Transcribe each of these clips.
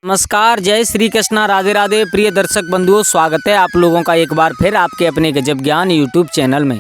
नमस्कार, जय श्री कृष्णा, राधे राधे। प्रिय दर्शक बंधुओं, स्वागत है आप लोगों का एक बार फिर आपके अपने गजब ज्ञान यूट्यूब चैनल में।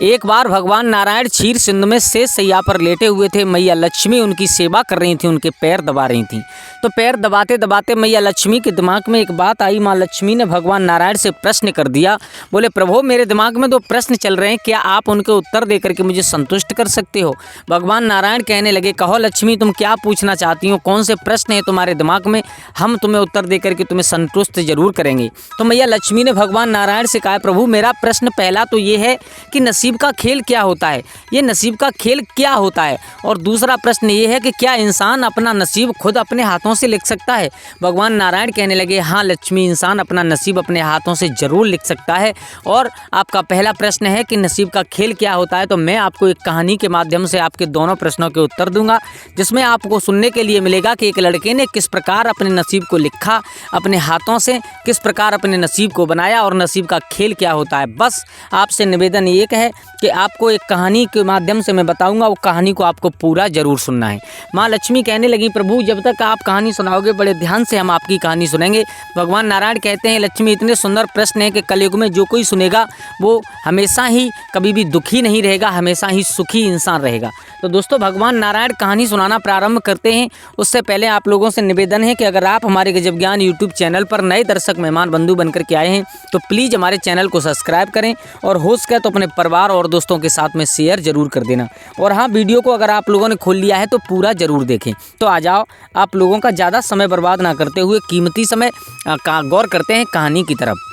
एक बार भगवान नारायण क्षीर सिंधु में शेष शैया पर लेटे हुए थे। मैया लक्ष्मी उनकी सेवा कर रही थी, उनके पैर दबा रही थी। तो पैर दबाते दबाते मैया लक्ष्मी के दिमाग में एक बात आई। माँ लक्ष्मी ने भगवान नारायण से प्रश्न कर दिया। बोले, प्रभु मेरे दिमाग में दो प्रश्न चल रहे हैं, क्या आप उनके उत्तर दे करके मुझे संतुष्ट कर सकते हो? भगवान नारायण कहने लगे, कहो लक्ष्मी, तुम क्या पूछना चाहती हो? कौन से प्रश्न है तुम्हारे दिमाग में? हम तुम्हें उत्तर दे करके तुम्हें संतुष्ट जरूर करेंगे। तो मैया लक्ष्मी ने भगवान नारायण से कहा, प्रभु मेरा प्रश्न पहला तो ये है कि नसीब का खेल क्या होता है? ये नसीब का खेल क्या होता है? और दूसरा प्रश्न ये है कि क्या इंसान अपना नसीब खुद अपने हाथों से लिख सकता है? भगवान नारायण कहने लगे, हाँ लक्ष्मी, इंसान अपना नसीब अपने हाथों से जरूर लिख सकता है। और आपका पहला प्रश्न है कि नसीब का खेल क्या होता है, तो मैं आपको एक कहानी के माध्यम से आपके दोनों प्रश्नों के उत्तर दूंगा, जिसमें आपको सुनने के लिए मिलेगा कि एक लड़के ने किस प्रकार अपने नसीब को लिखा, अपने हाथों से किस प्रकार अपने नसीब को बनाया, और नसीब का खेल क्या होता है। बस आपसे निवेदन एक है कि आपको एक कहानी के माध्यम से मैं बताऊंगा, वो कहानी को आपको पूरा जरूर सुनना है। माँ लक्ष्मी कहने लगी, प्रभु जब तक आप कहानी सुनाओगे बड़े ध्यान से हम आपकी कहानी सुनेंगे। भगवान नारायण कहते हैं, लक्ष्मी इतने सुंदर प्रश्न है कि कलयुग में जो कोई सुनेगा वो हमेशा ही कभी भी दुखी नहीं रहेगा, हमेशा ही सुखी इंसान रहेगा। तो दोस्तों, भगवान नारायण कहानी सुनाना प्रारंभ करते हैं। उससे पहले आप लोगों से निवेदन है कि अगर आप हमारे गजब ज्ञान यूट्यूब चैनल पर नए दर्शक मेहमान बंधु बनकर के आए हैं तो प्लीज़ हमारे चैनल को सब्सक्राइब करें, और हो सके तो अपने परिवार और दोस्तों के साथ में शेयर जरूर कर देना। और हाँ, वीडियो को अगर आप लोगों ने खोल लिया है तो पूरा जरूर देखें। तो आ जाओ, आप लोगों का ज़्यादा समय बर्बाद ना करते हुए कीमती समय का गौर करते हैं कहानी की तरफ।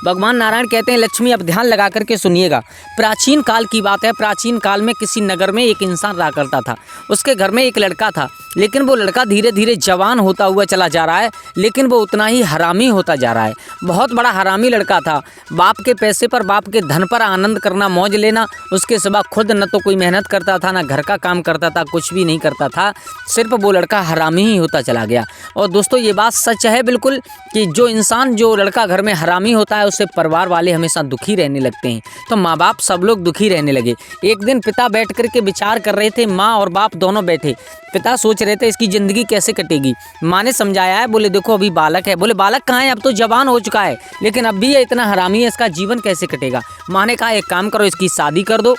भगवान नारायण कहते हैं, लक्ष्मी अब ध्यान लगा करके सुनिएगा। प्राचीन काल की बात है। प्राचीन काल में किसी नगर में एक इंसान रहा करता था। उसके घर में एक लड़का था, लेकिन वो लड़का धीरे धीरे जवान होता हुआ चला जा रहा है, लेकिन वो उतना ही हरामी होता जा रहा है। बहुत बड़ा हरामी लड़का था। बाप के पैसे पर, बाप के धन पर आनंद करना, मौज लेना, उसके सिवा खुद न तो कोई मेहनत करता था, ना घर का काम करता था, कुछ भी नहीं करता था। सिर्फ वो लड़का हरामी ही होता चला गया। और दोस्तों, ये बात सच है बिल्कुल कि जो लड़का घर में हरामी होता है उससे परिवार वाले हमेशा दुखी रहने लगते हैं। तो माँ बाप सब लोग दुखी रहने लगे। एक दिन पिता बैठ करके विचार कर रहे थे, माँ और बाप दोनों बैठे। पिता सोच रहे थे इसकी ज़िंदगी कैसे कटेगी। माँ ने समझाया है, बोले देखो अभी बालक है। बोले बालक कहाँ है, अब तो जवान हो चुका है, लेकिन अब भी ये इतना हरामी है, इसका जीवन कैसे कटेगा। माँ ने कहा, एक काम करो, इसकी शादी कर दो।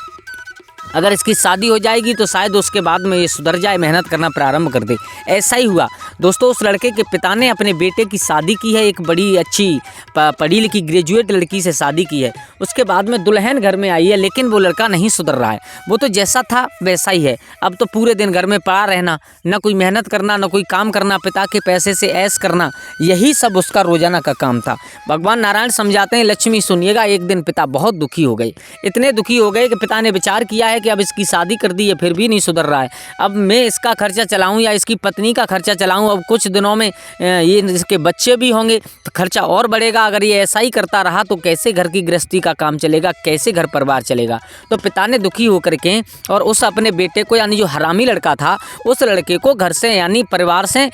अगर इसकी शादी हो जाएगी तो शायद उसके बाद में ये सुधर जाए, मेहनत करना प्रारंभ कर दे। ऐसा ही हुआ दोस्तों। उस लड़के के पिता ने अपने बेटे की शादी की है। एक बड़ी अच्छी पढ़ी लिखी ग्रेजुएट लड़की से शादी की है। उसके बाद में दुल्हन घर में आई है, लेकिन वो लड़का नहीं सुधर रहा है। वो तो जैसा था वैसा ही है। अब तो पूरे दिन घर में पड़ा रहना, न कोई मेहनत करना, न कोई काम करना, पिता के पैसे से ऐश करना, यही सब उसका रोजाना का काम था। भगवान नारायण समझाते हैं, लक्ष्मी सुनिएगा, एक दिन पिता बहुत दुखी हो गए। इतने दुखी हो गए कि पिता ने विचार किया है कि अब इसकी शादी कर दी है, फिर भी नहीं सुधर रहा है। अब मैं इसका खर्चा चलाऊं या इसकी पत्नी का खर्चा चलाऊं। अब कुछ दिनों में ये इसके बच्चे भी होंगे तो खर्चा और बढ़ेगा। अगर ये ऐसा ही करता रहा तो कैसे घर की गृहस्थी का काम चलेगा, कैसे घर परिवार चलेगा। तो पिता ने दुखी होकर के और उस अपने बेटे को, यानी जो हरामी लड़का था, उस लड़के को घर से यानी परिवार से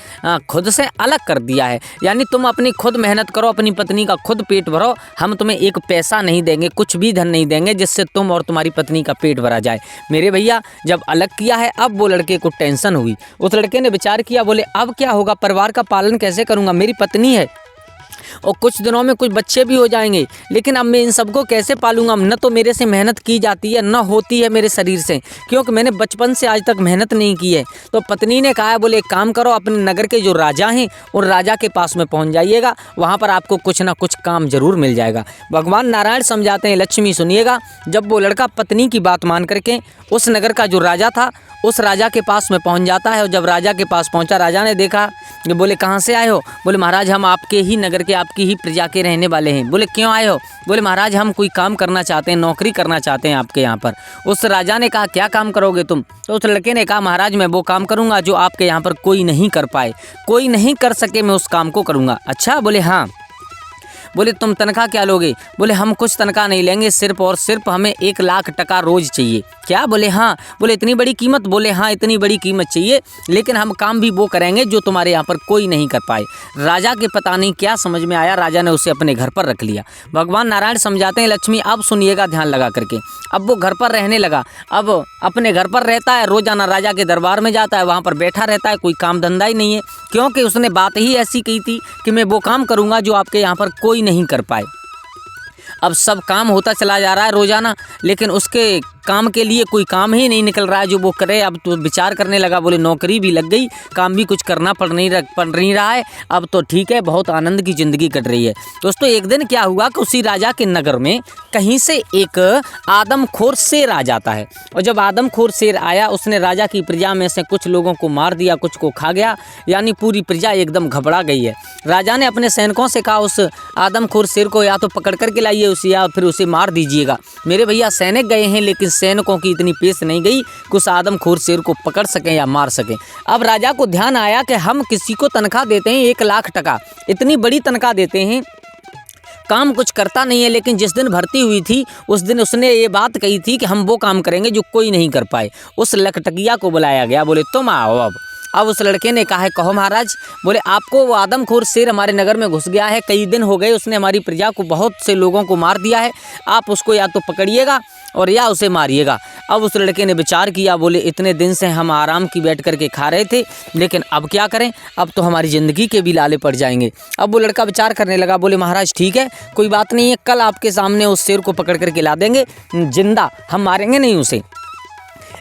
खुद से अलग कर दिया है। यानी तुम अपनी खुद मेहनत करो, अपनी पत्नी का खुद पेट भरो, हम तुम्हें एक पैसा नहीं देंगे, कुछ भी धन नहीं देंगे जिससे तुम और तुम्हारी पत्नी का पेट भरा जाए। मेरे भैया, जब अलग किया है अब वो लड़के को टेंशन हुई। उस लड़के ने विचार किया, बोले अब क्या होगा, परिवार का पालन कैसे करूंगा, मेरी पत्नी है और कुछ दिनों में कुछ बच्चे भी हो जाएंगे, लेकिन अब मैं इन सबको कैसे पालूंगा। न तो मेरे से मेहनत की जाती है, न होती है मेरे शरीर से, क्योंकि मैंने बचपन से आज तक मेहनत नहीं की है। तो पत्नी ने कहा, बोले एक काम करो, अपने नगर के जो राजा हैं उन राजा के पास में पहुंच जाइएगा, वहां पर आपको कुछ ना कुछ काम जरूर मिल जाएगा। भगवान नारायण समझाते हैं, लक्ष्मी सुनिएगा, जब वो लड़का पत्नी की बात मान करके उस नगर का जो राजा था उस राजा के पास में पहुंच जाता है। और जब राजा के पास पहुंचा, राजा ने देखा, बोले कहाँ से आए हो? बोले महाराज हम आपके ही नगर के, आपकी ही प्रजा के रहने वाले हैं। बोले क्यों आए हो? बोले महाराज हम कोई काम करना चाहते हैं, नौकरी करना चाहते हैं आपके यहाँ पर। उस राजा ने कहा, क्या काम करोगे तुम? तो उस लड़के ने कहा, महाराज मैं वो काम करूँगा जो आपके यहाँ पर कोई नहीं कर पाए, कोई नहीं कर सके, मैं उस काम को करूँगा। अच्छा? बोले हाँ। बोले तुम तनख्वाह क्या लोगे? बोले हम कुछ तनख्वाह नहीं लेंगे, सिर्फ और सिर्फ हमें 1 लाख टका रोज चाहिए। क्या? बोले हाँ। बोले इतनी बड़ी कीमत? बोले हाँ इतनी बड़ी कीमत चाहिए, लेकिन हम काम भी वो करेंगे जो तुम्हारे यहाँ पर कोई नहीं कर पाए। राजा के पता नहीं क्या समझ में आया, राजा ने उसे अपने घर पर रख लिया। भगवान नारायण समझाते हैं लक्ष्मी अब सुनिएगा ध्यान लगा करके। अब वो घर पर रहने लगा, अब अपने घर पर रहता है, रोजाना राजा के दरबार में जाता है, वहाँ पर बैठा रहता है, कोई काम धंधा ही नहीं है, क्योंकि उसने बात ही ऐसी की थी कि मैं वो काम करूँगा जो आपके यहाँ पर कोई नहीं कर पाए। अब सब काम होता चला जा रहा है रोजाना, लेकिन उसके काम के लिए कोई काम ही नहीं निकल रहा है जो वो करे। अब तो विचार करने लगा, बोले नौकरी भी लग गई, काम भी कुछ करना पड़ नहीं रहा है, अब तो ठीक है, बहुत आनंद की ज़िंदगी कट रही है। दोस्तों एक दिन क्या हुआ कि उसी राजा के नगर में कहीं से एक आदमखोर शेर आ जाता है, और जब आदमखोर शेर आया उसने राजा की प्रजा में से कुछ लोगों को मार दिया, कुछ को खा गया, यानी पूरी प्रजा एकदम घबरा गई है। राजा ने अपने सैनिकों से कहा उस आदमखोर शेर को या तो पकड़ करके लाइए उसे या फिर उसे मार दीजिएगा। मेरे भैया सैनिक गए हैं, लेकिन सैनिकों की इतनी पेश नहीं गई कि उस आदमखोर शेर को पकड़ सकें या मार सकें। अब राजा को ध्यान आया कि हम किसी को तनख्वाह देते हैं 1 लाख टका, इतनी बड़ी तनख्वाह देते हैं, काम कुछ करता नहीं है, लेकिन जिस दिन भर्ती हुई थी उस दिन उसने ये बात कही थी कि हम वो काम करेंगे जो कोई नहीं कर पाए। उस लखटकिया को बुलाया गया, बोले तुम आओ। अब उस लड़के ने कहा है कहो महाराज। बोले आपको वो आदमखोर शेर हमारे नगर में घुस गया है, कई दिन हो गए, उसने हमारी प्रजा को बहुत से लोगों को मार दिया है, आप उसको या तो पकड़िएगा और या उसे मारिएगा। अब उस लड़के ने विचार किया, बोले इतने दिन से हम आराम की बैठ करके खा रहे थे, लेकिन अब क्या करें, अब तो हमारी ज़िंदगी के भी लाले पड़ जाएंगे। अब वो लड़का विचार करने लगा, बोले महाराज ठीक है, कोई बात नहीं है, कल आपके सामने उस शेर को पकड़ करके ला देंगे जिंदा, हम मारेंगे नहीं उसे।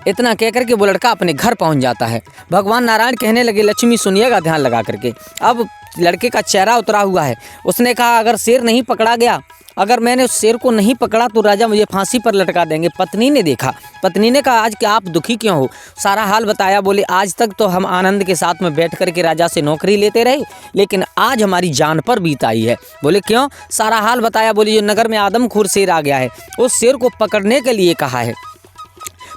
इतना कह करके वो लड़का अपने घर पहुंच जाता है। भगवान नारायण कहने लगे लक्ष्मी सुनिएगा ध्यान लगा करके। अब लड़के का चेहरा उतरा हुआ है, उसने कहा अगर शेर नहीं पकड़ा गया, अगर मैंने उस शेर को नहीं पकड़ा तो राजा मुझे फांसी पर लटका देंगे। पत्नी ने देखा, पत्नी ने कहा आज क्या आप दुखी क्यों हो? सारा हाल बताया। बोले आज तक तो हम आनंद के साथ में बैठ करके राजा से नौकरी लेते रहे, लेकिन आज हमारी जान पर बीत आई है। बोले क्यों? सारा हाल बताया। बोले जो नगर में आदमखोर शेर आ गया है, उस शेर को पकड़ने के लिए कहा है।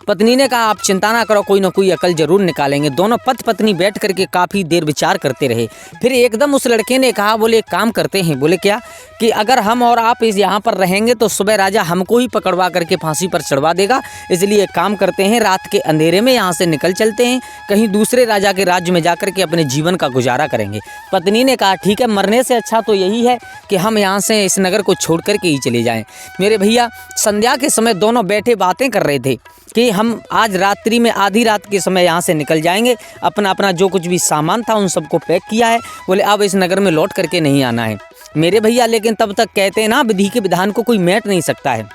पत्नी ने कहा आप चिंता ना करो, कोई ना कोई अकल जरूर निकालेंगे। दोनों पति पत्नी बैठ करके काफ़ी देर विचार करते रहे। फिर एकदम उस लड़के ने कहा, बोले एक काम करते हैं। बोले क्या? कि अगर हम और आप इस यहाँ पर रहेंगे तो सुबह राजा हमको ही पकड़वा करके फांसी पर चढ़वा देगा, इसलिए एक काम करते हैं, रात के अंधेरे में यहाँ से निकल चलते हैं, कहीं दूसरे राजा के राज्य में जा करके अपने जीवन का गुजारा करेंगे। पत्नी ने कहा ठीक है, मरने से अच्छा तो यही है कि हम यहाँ से इस नगर को छोड़ करके ही चले जाएँ। मेरे भैया संध्या के समय दोनों बैठे बातें कर रहे थे कि हम आज रात्रि में आधी रात के समय यहाँ से निकल जाएंगे, अपना अपना जो कुछ भी सामान था उन सबको पैक किया है। बोले अब इस नगर में लौट करके नहीं आना है मेरे भैया। लेकिन तब तक कहते हैं ना, विधि के विधान को कोई मैट नहीं सकता है।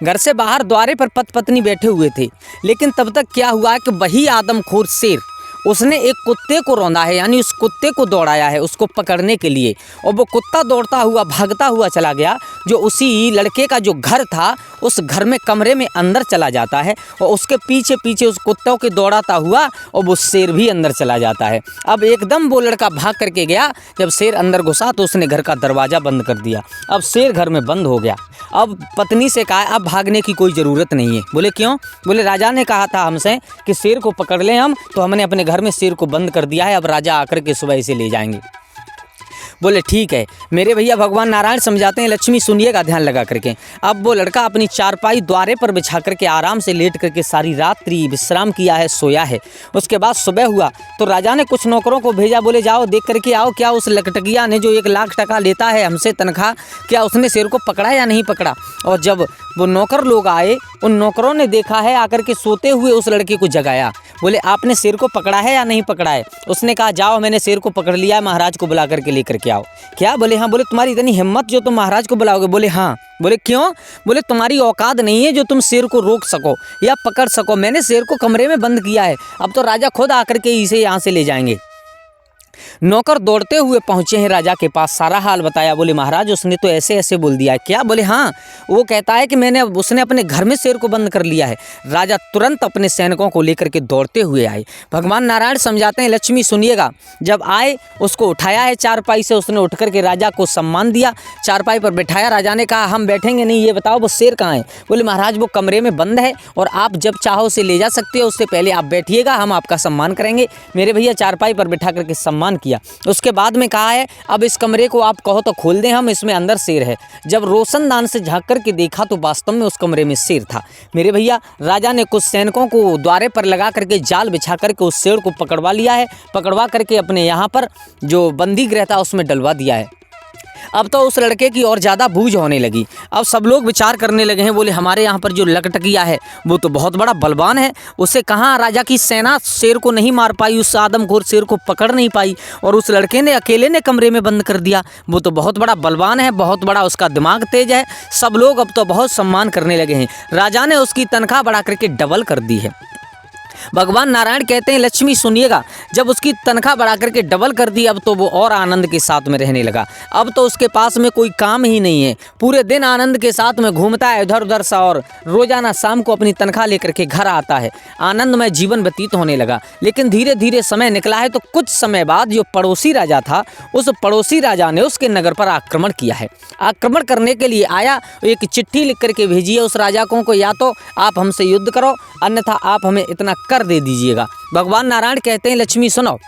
घर से बाहर द्वारे पर पति पत्नी बैठे हुए थे, लेकिन तब तक क्या हुआ कि वही आदमखोर शेर उसने एक कुत्ते को रौंदा है, यानी उस कुत्ते को दौड़ाया है उसको पकड़ने के लिए, और वो कुत्ता दौड़ता हुआ भागता हुआ चला गया, जो उसी लड़के का जो घर था उस घर में कमरे में अंदर चला जाता है, और उसके पीछे पीछे उस कुत्तों के दौड़ाता हुआ और वो शेर भी अंदर चला जाता है। अब एकदम वो लड़का भाग करके गया, जब शेर अंदर घुसा तो उसने घर का दरवाज़ा बंद कर दिया। अब शेर घर में बंद हो गया। अब पत्नी से कहा अब भागने की कोई ज़रूरत नहीं है। बोले क्यों? बोले राजा ने कहा था हमसे कि शेर को पकड़ लें हम, तो हमने अपने घर में शेर को बंद कर दिया है, अब राजा आकर के सुबह इसे ले जाएंगे। बोले ठीक है। मेरे भैया भगवान नारायण समझाते हैं लक्ष्मी सुनिएगा ध्यान लगा करके। अब वो लड़का अपनी चारपाई द्वारे पर बिछा करके आराम से लेट करके सारी रात्रि विश्राम किया है, सोया है। उसके बाद सुबह हुआ तो राजा ने कुछ नौकरों को भेजा, बोले जाओ देख करके आओ क्या उस लकटकिया ने जो 1 लाख टका लेता है हमसे तनख्वाह, क्या उसने शेर को पकड़ा या नहीं पकड़ा। और जब वो नौकर लोग आए, उन नौकरों ने देखा है, आकर के सोते हुए उस लड़के को जगाया। बोले आपने शेर को पकड़ा है या नहीं पकड़ा है? उसने कहा जाओ मैंने शेर को पकड़ लिया है, महाराज को बुला करके लेकर के आओ। क्या? बोले हाँ। बोले तुम्हारी इतनी हिम्मत जो तुम महाराज को बुलाओगे? बोले हाँ। बोले क्यों? बोले तुम्हारी औकात नहीं है जो तुम शेर को रोक सको या पकड़ सको, मैंने शेर को कमरे में बंद किया है, अब तो राजा खुद आकर के इसे यहाँ से ले जाएंगे। नौकर दौड़ते हुए पहुंचे हैं राजा के पास, सारा हाल बताया। बोले महाराज उसने तो ऐसे ऐसे बोल दिया है। क्या? बोले हाँ, वो कहता है कि उसने अपने घर में शेर को बंद कर लिया है। राजा तुरंत अपने सैनिकों को लेकर के दौड़ते हुए आए। भगवान नारायण समझाते हैं लक्ष्मी सुनिएगा, जब आए उसको उठाया है चारपाई से, उसने उठ करके राजा को सम्मान दिया, चारपाई पर बैठाया। राजा ने कहा हम बैठेंगे नहीं, ये बताओ वो शेर कहाँ है? बोले महाराज वो कमरे में बंद है और आप जब चाहो उसे ले जा सकते हो, उससे पहले आप बैठिएगा, हम आपका सम्मान करेंगे। मेरे भैया चारपाई पर बैठा करके सम्मान सम्मान किया। उसके बाद में कहा है अब इस कमरे को आप कहो तो खोल दें हम, इसमें अंदर शेर है। जब रोशनदान से झांक करके देखा तो वास्तव में उस कमरे में शेर था। मेरे भैया राजा ने कुछ सैनिकों को द्वारे पर लगा करके जाल बिछा करके उस शेर को पकड़वा लिया है, पकड़वा करके अपने यहाँ पर जो बंदी गृह था उसमें डलवा दिया है। अब तो उस लड़के की और ज़्यादा बूझ होने लगी। अब सब लोग विचार करने लगे हैं, बोले हमारे यहाँ पर जो लकटकिया है वो तो बहुत बड़ा बलवान है, उसे कहाँ राजा की सेना शेर को नहीं मार पाई, उस आदमखोर शेर को पकड़ नहीं पाई, और उस लड़के ने अकेले ने कमरे में बंद कर दिया। वो तो बहुत बड़ा बलवान है, बहुत बड़ा उसका दिमाग तेज है। सब लोग अब तो बहुत सम्मान करने लगे हैं। राजा ने उसकी तनख्वाह बढ़ा करके डबल कर दी है। भगवान नारायण कहते हैं लक्ष्मी सुनिएगा, जब उसकी तनख्वाह बढ़ा करके डबल कर दी अब तो वो और आनंद के साथ में रहने लगा। अब तो उसके पास में कोई काम ही नहीं है, पूरे दिन आनंद के साथ में घूमता है इधर उधर सा, और रोजाना शाम को अपनी तनख्वाह लेकर के घर आता है। आनंदमय जीवन व्यतीत होने लगा। लेकिन धीरे धीरे समय निकला है तो कुछ समय बाद जो पड़ोसी राजा था, उस पड़ोसी राजा ने उसके नगर पर आक्रमण किया है। आक्रमण करने के लिए आया, एक चिट्ठी लिख करके भेजी है उस राजा को, या तो आप हमसे युद्ध करो अन्यथा आप हमें इतना कर दे दीजिएगा। भगवान नारायण कहते हैं लक्ष्मी सुनो,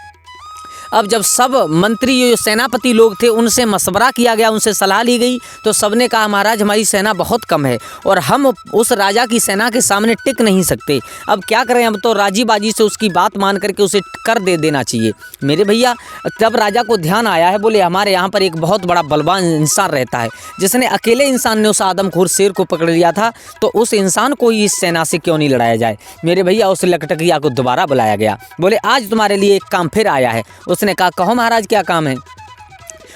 अब जब सब मंत्री जो सेनापति लोग थे उनसे मशवरा किया गया, उनसे सलाह ली गई, तो सबने कहा महाराज हमारी सेना बहुत कम है और हम उस राजा की सेना के सामने टिक नहीं सकते। अब क्या करें, अब तो राजी बाजी से उसकी बात मान करके उसे कर दे देना चाहिए। मेरे भैया तब राजा को ध्यान आया है, बोले हमारे यहाँ पर एक बहुत बड़ा बलवान इंसान रहता है, जिसने अकेले इंसान ने उस आदमखोर शेर को पकड़ लिया था, तो उस इंसान को ही इस सेना से क्यों नहीं लड़ाया जाए। मेरे भैया उस लकटकिया को दोबारा बुलाया गया। बोले आज तुम्हारे लिए एक काम फिर आया है। उसने कहा कहो महाराज क्या काम है।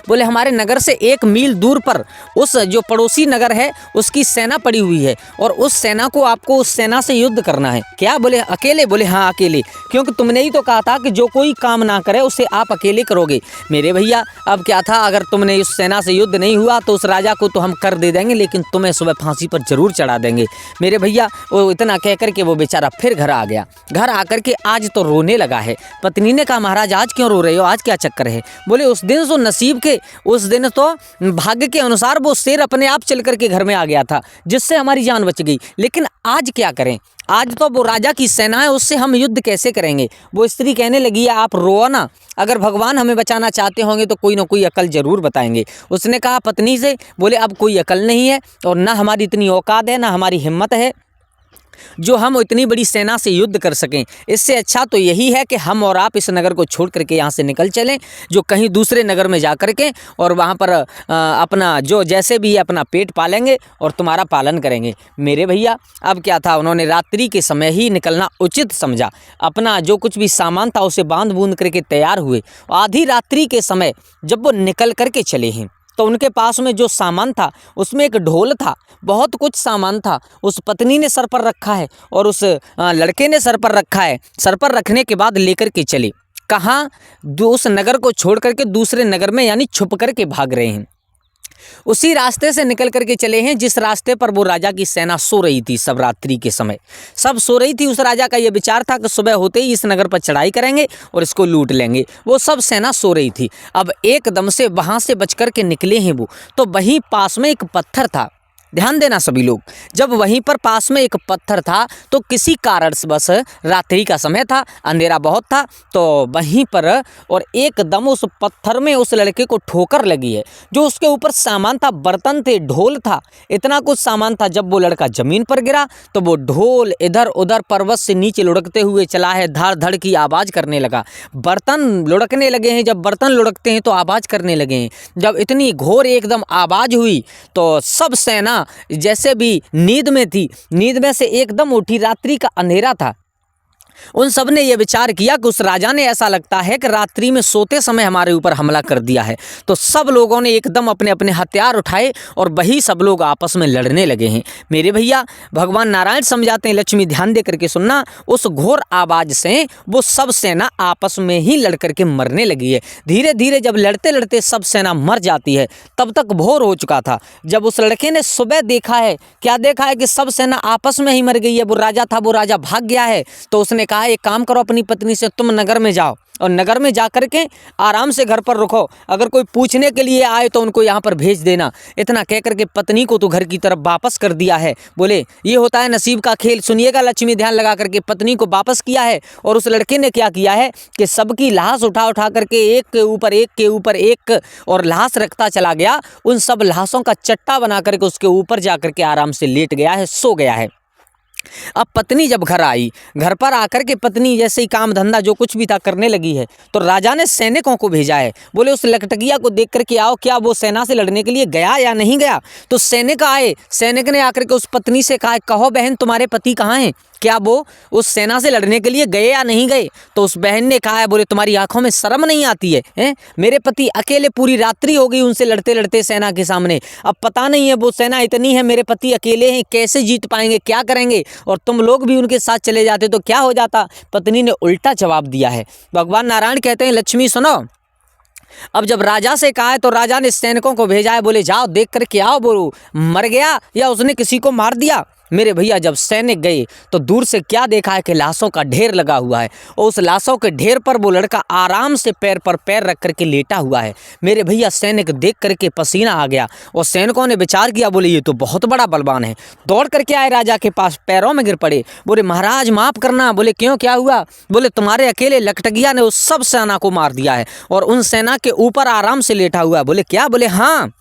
बोले हमारे नगर से 1 मील दूर पर उस जो पड़ोसी नगर है उसकी सेना पड़ी हुई है और उस सेना को आपको उस सेना से युद्ध करना है। क्या? बोले अकेले। बोले हाँ अकेले, क्योंकि तुमने ही तो कहा था कि जो कोई काम ना करे उसे आप अकेले करोगे। मेरे भैया अब क्या था, अगर तुमने उस सेना से युद्ध नहीं हुआ तो उस राजा को तो हम कर दे देंगे, लेकिन तुम्हें सुबह फांसी पर जरूर चढ़ा देंगे। मेरे भैया वो इतना कह करके वो बेचारा फिर घर आ गया। घर आकर के आज तो रोने लगा है। पत्नी ने कहा महाराज आज क्यों रो रहे हो, आज क्या चक्कर है? बोले उस दिन तो नसीब के, उस दिन तो भाग्य के अनुसार वो शेर अपने आप चल करके घर में आ गया था, जिससे हमारी जान बच गई। लेकिन आज क्या करें, आज तो वो राजा की सेना है, उससे हम युद्ध कैसे करेंगे? वो स्त्री कहने लगी है आप रो ना, अगर भगवान हमें बचाना चाहते होंगे तो कोई ना कोई अकल जरूर बताएंगे। उसने कहा पत्नी से, बोले अब कोई अकल नहीं है और ना हमारी इतनी औकात है, ना हमारी हिम्मत है जो हम इतनी बड़ी सेना से युद्ध कर सकें। इससे अच्छा तो यही है कि हम और आप इस नगर को छोड़ करके यहाँ से निकल चलें, जो कहीं दूसरे नगर में जा करके और वहाँ पर अपना जो जैसे भी है अपना पेट पालेंगे और तुम्हारा पालन करेंगे। मेरे भैया अब क्या था, उन्होंने रात्रि के समय ही निकलना उचित समझा। अपना जो कुछ भी सामान था उसे बांध बूंद करके तैयार हुए। आधी रात्रि के समय जब वो निकल करके चले हैं तो उनके पास में जो सामान था उसमें एक ढोल था, बहुत कुछ सामान था। उस पत्नी ने सर पर रखा है और उस लड़के ने सर पर रखा है। सर पर रखने के बाद लेकर के चले कहाँ, उस नगर को छोड़ करके दूसरे नगर में यानी छुप करके भाग रहे हैं। उसी रास्ते से निकल करके चले हैं जिस रास्ते पर वो राजा की सेना सो रही थी। सब रात्रि के समय सब सो रही थी। उस राजा का ये विचार था कि सुबह होते ही इस नगर पर चढ़ाई करेंगे और इसको लूट लेंगे। वो सब सेना सो रही थी। अब एकदम से वहाँ से बच कर के निकले हैं वो, तो वहीं पास में एक पत्थर था। ध्यान देना सभी लोग, जब वहीं पर पास में एक पत्थर था तो किसी कारण से बस रात्रि का समय था, अंधेरा बहुत था, तो वहीं पर और एकदम उस पत्थर में उस लड़के को ठोकर लगी है। जो उसके ऊपर सामान था, बर्तन थे, ढोल था, इतना कुछ सामान था। जब वो लड़का जमीन पर गिरा तो वो ढोल इधर उधर पर्वत से नीचे लुढ़कते हुए चला है, धाड़ धड़ की आवाज़ करने लगा। बर्तन लुढ़कने लगे हैं, जब बर्तन लुढ़कते हैं तो आवाज़ करने लगे हैं। जब इतनी घोर एकदम आवाज़ हुई तो सब सेना जैसे भी नींद में थी, नींद में से एकदम उठी। रात्रि का अंधेरा था। उन सब ने यह विचार किया कि उस राजा ने ऐसा लगता है कि रात्रि में सोते समय हमारे ऊपर हमला कर दिया है। तो सब लोगों ने एकदम अपने अपने हथियार उठाए और वही सब लोग आपस में लड़ने लगे हैं। मेरे भैया भगवान नारायण समझाते हैं, लक्ष्मी ध्यान दे करके सुनना, उस घोर आवाज़ से वो सब सेना आपस में ही लड़ करके मरने लगी है। धीरे धीरे जब लड़ते लड़ते सब सेना मर जाती है, तब तक भोर हो चुका था। जब उस लड़के ने सुबह देखा है, क्या देखा है कि सब सेना आपस में ही मर गई है। वो राजा था, वो राजा भाग गया है। तो उसने कहा एक काम करो, अपनी पत्नी से तुम नगर में जाओ और नगर में जा कर के आराम से घर पर रुको, अगर कोई पूछने के लिए आए तो उनको यहाँ पर भेज देना। इतना कह करके पत्नी को तो घर की तरफ वापस कर दिया है। बोले ये होता है नसीब का खेल। सुनिएगा लक्ष्मी, ध्यान लगा करके। पत्नी को वापस किया है और उस लड़के ने क्या किया है कि सबकी लाश उठा उठा करके एक के ऊपर एक और लाश रखता चला गया। उन सब लाशों का चट्टा बना करके उसके ऊपर जा करके आराम से लेट गया है, सो गया है। अब पत्नी जब घर आई, घर पर आकर के पत्नी जैसे ही काम धंधा जो कुछ भी था करने लगी है, तो राजा ने सैनिकों को भेजा है। बोले उस लकटकिया को देख करके आओ, क्या वो सेना से लड़ने के लिए गया या नहीं गया। तो सैनिक आए, सैनिक ने आकर के उस पत्नी से कहा, कहो बहन तुम्हारे पति कहाँ हैं, क्या वो उस सेना से लड़ने के लिए गए या नहीं गए। तो उस बहन ने कहा है, बोले तुम्हारी आंखों में शर्म नहीं आती है, हैं? मेरे पति अकेले पूरी रात्रि हो गई उनसे लड़ते लड़ते सेना के सामने। अब पता नहीं है वो सेना इतनी है, मेरे पति अकेले हैं, कैसे जीत पाएंगे, क्या करेंगे, और तुम लोग भी उनके साथ चले जाते तो क्या हो जाता। पत्नी ने उल्टा जवाब दिया है। भगवान नारायण कहते हैं, लक्ष्मी सुनो, अब जब राजा से कहा है तो राजा ने सैनिकों को भेजा है। बोले जाओ देख कर के आओ, बोलो मर गया या उसने किसी को मार दिया। मेरे भैया जब सैनिक गए तो दूर से क्या देखा है कि लाशों का ढेर लगा हुआ है और उस लाशों के ढेर पर वो लड़का आराम से पैर पर पैर रख करके लेटा हुआ है। मेरे भैया सैनिक देख करके पसीना आ गया और सैनिकों ने विचार किया, बोले ये तो बहुत बड़ा बलवान है। दौड़ करके आए राजा के पास, पैरों में गिर पड़े। बोले महाराज माफ़ करना। बोले क्यों, क्या हुआ। बोले तुम्हारे अकेले लकटकिया ने उस सब सेना को मार दिया है और उन सेना के ऊपर आराम से लेटा हुआ है। बोले क्या। बोले हाँ।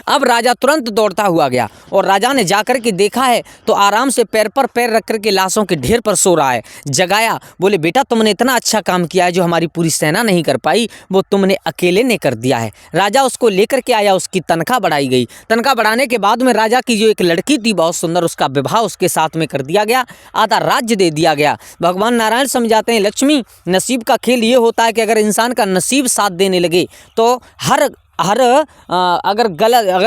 अब राजा तुरंत दौड़ता हुआ गया और राजा ने जाकर के देखा है तो आराम से पैर पर पैर रख करके लाशों के ढेर पर सो रहा है। जगाया, बोले बेटा तुमने इतना अच्छा काम किया है जो हमारी पूरी सेना नहीं कर पाई, वो तुमने अकेले ने कर दिया है। राजा उसको लेकर के आया, उसकी तनख्वाह बढ़ाई गई। तनख्वाह बढ़ाने के बाद में राजा की जो एक लड़की थी बहुत सुंदर, उसका विवाह उसके साथ में कर दिया गया, आधा राज्य दे दिया गया। भगवान नारायण समझाते हैं, लक्ष्मी नसीब का खेल ये होता है कि अगर इंसान का नसीब साथ देने लगे तो हर अगर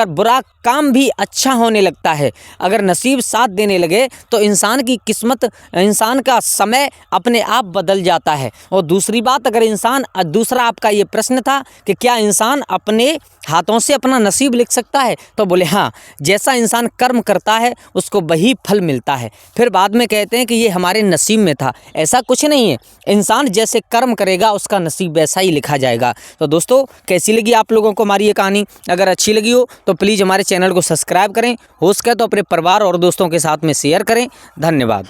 बुरा काम भी अच्छा होने लगता है। अगर नसीब साथ देने लगे तो इंसान की किस्मत, इंसान का समय अपने आप बदल जाता है। और दूसरी बात, अगर इंसान, दूसरा आपका ये प्रश्न था कि क्या इंसान अपने हाथों से अपना नसीब लिख सकता है, तो बोले हाँ, जैसा इंसान कर्म करता है उसको वही फल मिलता है। फिर बाद में कहते हैं कि ये हमारे नसीब में था, ऐसा कुछ नहीं है। इंसान जैसे कर्म करेगा उसका नसीब वैसा ही लिखा जाएगा। तो दोस्तों कैसी लगी आप लोगों को हमारी ये कहानी। अगर अच्छी लगी हो तो प्लीज़ हमारे चैनल को सब्सक्राइब करें, हो सके तो अपने परिवार और दोस्तों के साथ में शेयर करें। धन्यवाद।